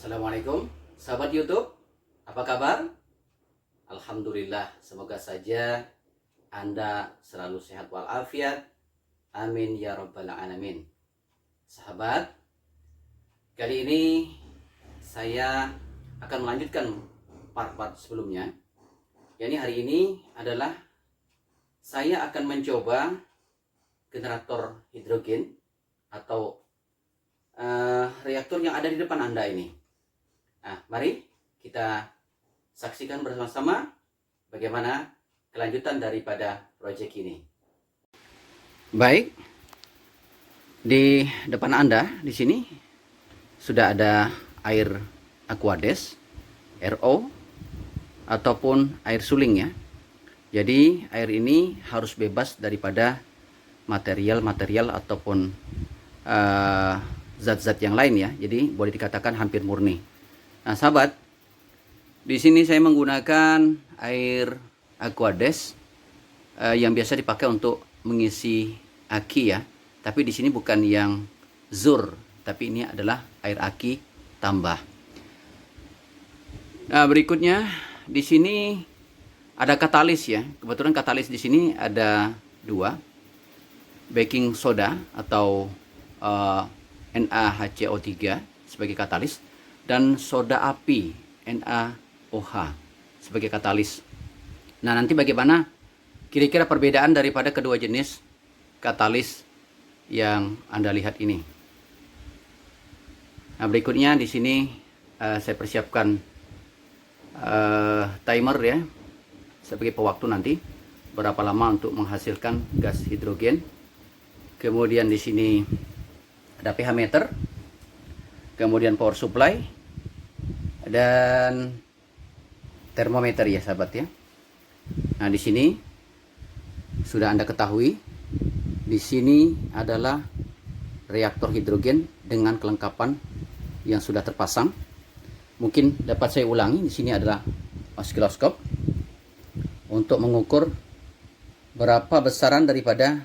Assalamualaikum sahabat YouTube, apa kabar? Alhamdulillah, semoga saja Anda selalu sehat walafiat. Amin ya rabbal alamin. Sahabat, kali ini saya akan melanjutkan part-part sebelumnya. Yani hari ini adalah saya akan mencoba generator hidrogen atau reaktor yang ada di depan Anda ini. Nah, mari kita saksikan bersama-sama bagaimana kelanjutan daripada proyek ini. Baik, di depan Anda di sini sudah ada air Aquades, RO, ataupun air suling ya. Jadi air ini harus bebas daripada material-material ataupun zat-zat yang lain ya. Jadi boleh dikatakan hampir murni. Nah, sahabat, di sini saya menggunakan air Aquades yang biasa dipakai untuk mengisi aki ya. Tapi di sini bukan yang zur, tapi ini adalah air aki tambah. Nah, berikutnya di sini ada katalis ya. Kebetulan katalis di sini ada dua, baking soda atau NaHCO3 sebagai katalis, dan soda api NaOH sebagai katalis. Nah, nanti bagaimana kira-kira perbedaan daripada kedua jenis katalis yang Anda lihat ini. Nah, berikutnya di sini saya persiapkan timer ya sebagai pewaktu nanti berapa lama untuk menghasilkan gas hidrogen. Kemudian di sini ada pH meter, kemudian power supply, dan termometer ya sahabat ya. Nah, di sini sudah Anda ketahui, di sini adalah reaktor hidrogen dengan kelengkapan yang sudah terpasang. Mungkin dapat saya ulangi, di sini adalah osiloskop untuk mengukur berapa besaran daripada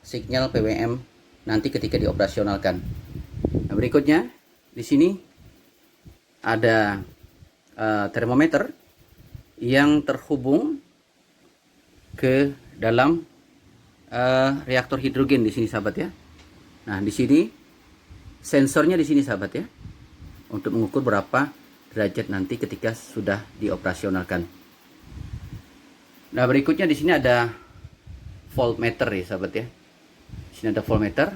sinyal PWM nanti ketika dioperasionalkan. Nah, berikutnya di sini ada termometer yang terhubung ke dalam reaktor hidrogen di sini sahabat ya. Nah, di sini sensornya di sini sahabat ya, untuk mengukur berapa derajat nanti ketika sudah dioperasionalkan. Nah, berikutnya di sini ada voltmeter ya sahabat ya. Di sini ada voltmeter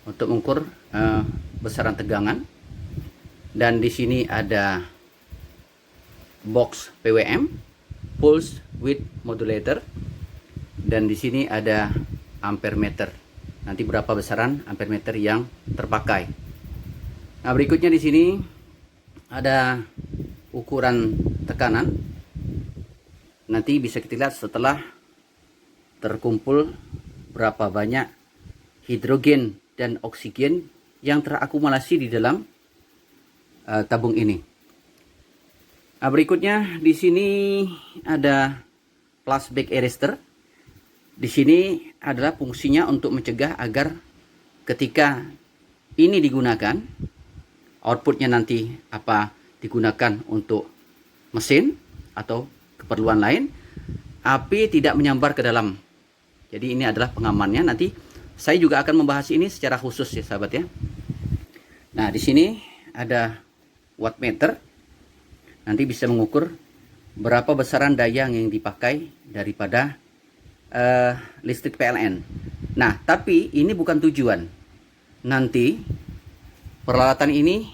untuk mengukur besaran tegangan, dan di sini ada box PWM, pulse width modulator, dan di sini ada ampere meter. Nanti berapa besaran ampere meter yang terpakai. Nah, berikutnya di sini ada ukuran tekanan. Nanti bisa kita lihat setelah terkumpul berapa banyak hidrogen dan oksigen yang terakumulasi di dalam tabung ini. Nah, berikutnya di sini ada flashback arrestor. Di sini adalah fungsinya untuk mencegah agar ketika ini digunakan, outputnya nanti apa digunakan untuk mesin atau keperluan lain, api tidak menyambar ke dalam. Jadi ini adalah pengamannya. Nanti saya juga akan membahas ini secara khusus ya sahabat ya. Nah, di sini ada wattmeter. Nanti bisa mengukur berapa besaran daya yang dipakai daripada listrik PLN. Nah, tapi ini bukan tujuan. Nanti peralatan ini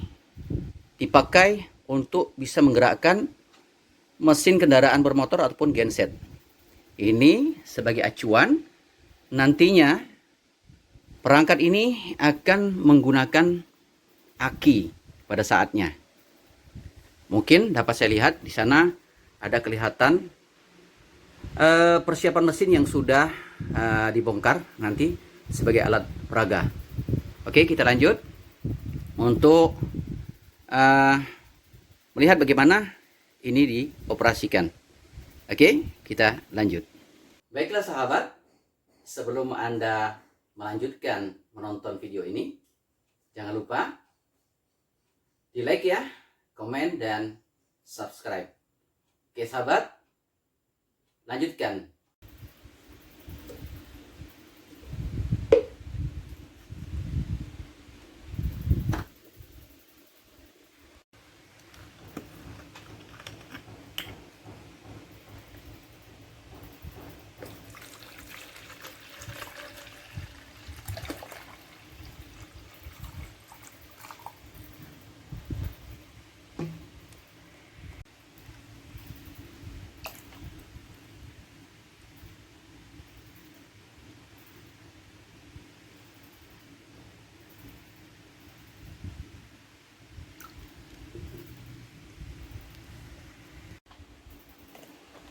dipakai untuk bisa menggerakkan mesin kendaraan bermotor ataupun genset. Ini sebagai acuan. Nantinya perangkat ini akan menggunakan aki pada saatnya. Mungkin dapat saya lihat di sana ada kelihatan persiapan mesin yang sudah dibongkar nanti sebagai alat peraga. Oke, kita lanjut untuk melihat bagaimana ini dioperasikan. Oke, kita lanjut. Baiklah sahabat, sebelum Anda melanjutkan menonton video ini, jangan lupa Di like ya, komen dan subscribe. Oke sahabat, lanjutkan.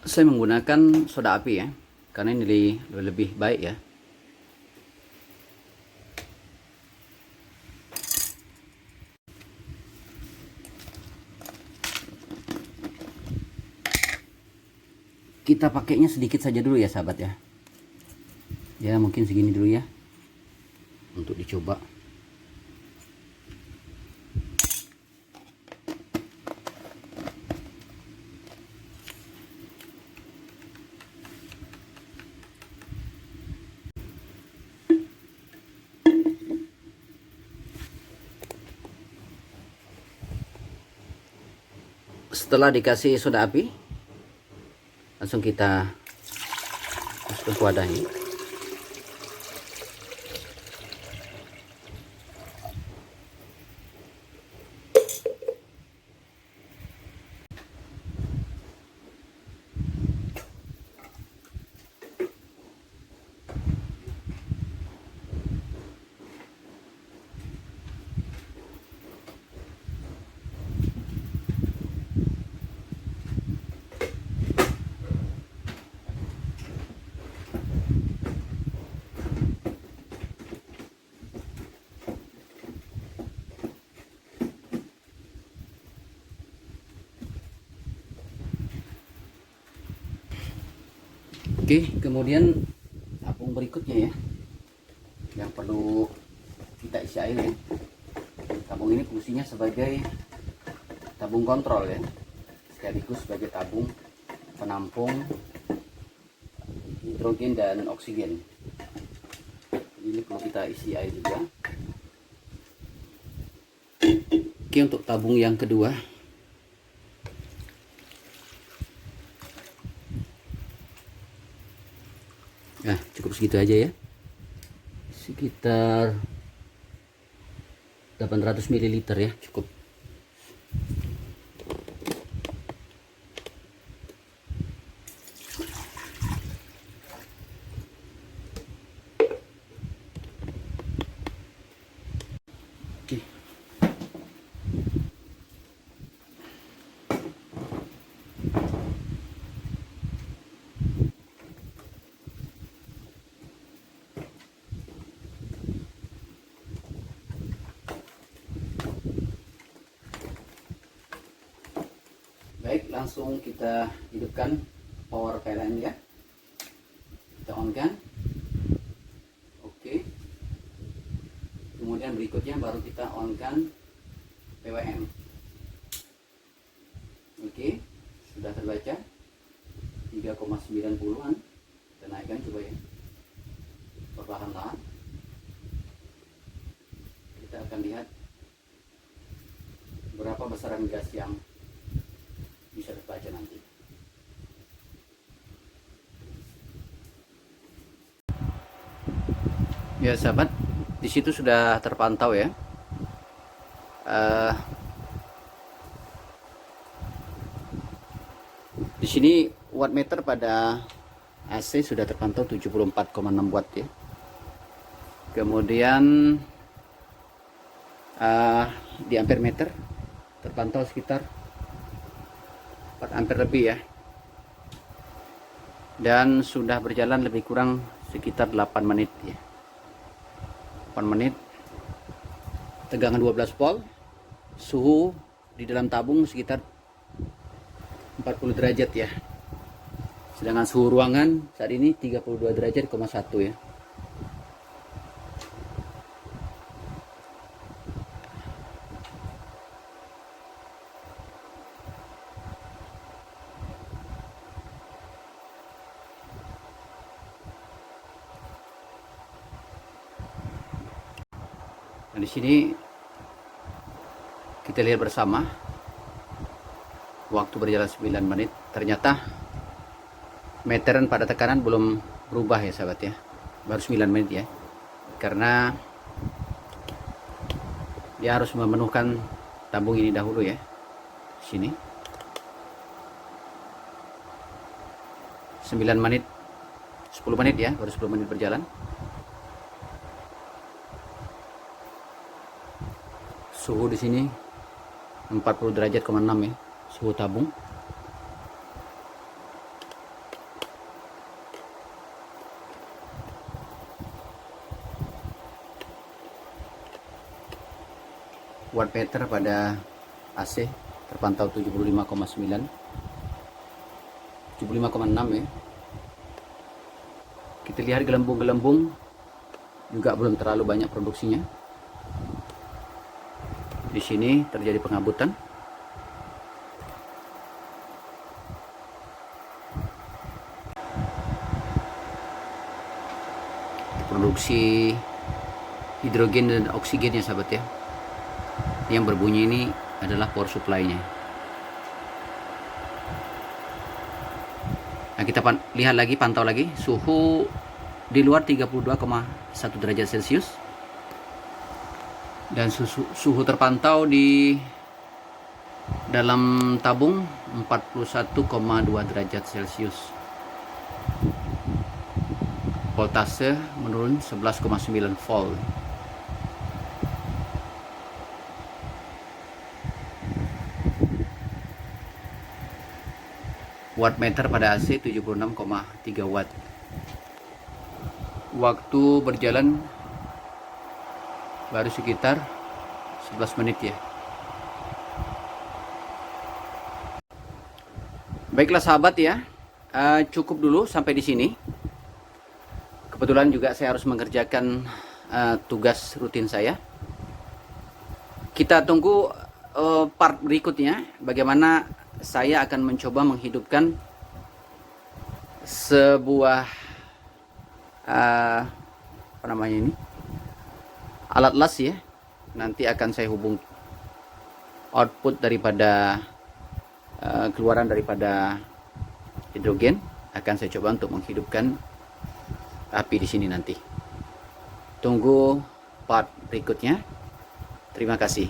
Saya menggunakan soda api ya, karena ini lebih baik ya. Kita pakainya sedikit saja dulu ya sahabat ya. Ya mungkin segini dulu ya, untuk dicoba. Setelah dikasih soda api, langsung kita masukkan ke wadah ini. Oke, kemudian tabung berikutnya ya, yang perlu kita isi air ya. Tabung ini fungsinya sebagai tabung kontrol ya, sekaligus sebagai tabung penampung hidrogen dan oksigen. Ini perlu kita isi air juga. Oke, untuk tabung yang kedua, nah cukup segitu aja ya, sekitar 800 ml ya, cukup. Oke. Baik, langsung kita hidupkan power PLN ya. Kita on kan. Oke. Kemudian berikutnya baru kita on kan PWM. Oke, sudah terbaca 3,90-an. Kita naikkan coba ya, perlahan-lahan. Kita akan lihat berapa besaran gas yang bisa terbaca nanti. Ya sahabat, di situ sudah terpantau ya. Di sini wattmeter pada AC sudah terpantau 74,6 watt ya. Kemudian di ampere meter terpantau sekitar 4 ampere lebih ya. Dan sudah berjalan lebih kurang sekitar 8 menit ya. 8 menit. Tegangan 12 volt. Suhu di dalam tabung sekitar 40 derajat ya. Sedangkan suhu ruangan saat ini 32 derajat, 1 ya. Nah, di sini kita lihat bersama waktu berjalan 9 menit. Ternyata meteran pada tekanan belum berubah ya sahabat ya. Baru 9 menit ya. Karena dia harus memenuhkan tabung ini dahulu ya. Sini 9 menit 10 menit ya, baru 10 menit berjalan. Suhu di sini 40 derajat,6 ya, suhu tabung. Wattmeter pada AC terpantau 75,9, 75,6 ya. Kita lihat gelembung-gelembung juga belum terlalu banyak produksinya. Di sini terjadi pengabutan. Produksi hidrogen dan oksigen ya sahabat ya. Yang berbunyi ini adalah power supply-nya. Nah, kita lihat lagi, pantau lagi suhu di luar 32,1 derajat Celcius dan suhu terpantau di dalam tabung 41,2 derajat Celcius. Voltase menurun 11,9 volt. Wattmeter pada AC 76,3 watt. Waktu berjalan baru sekitar 11 menit ya. Baiklah sahabat ya, cukup dulu sampai di sini. Kebetulan juga saya harus mengerjakan tugas rutin saya. Kita tunggu part berikutnya, bagaimana saya akan mencoba menghidupkan sebuah apa namanya ini, alat las ya. Nanti akan saya hubung output daripada keluaran daripada hidrogen, akan saya coba untuk menghidupkan api di sini nanti. Tunggu part berikutnya. Terima kasih.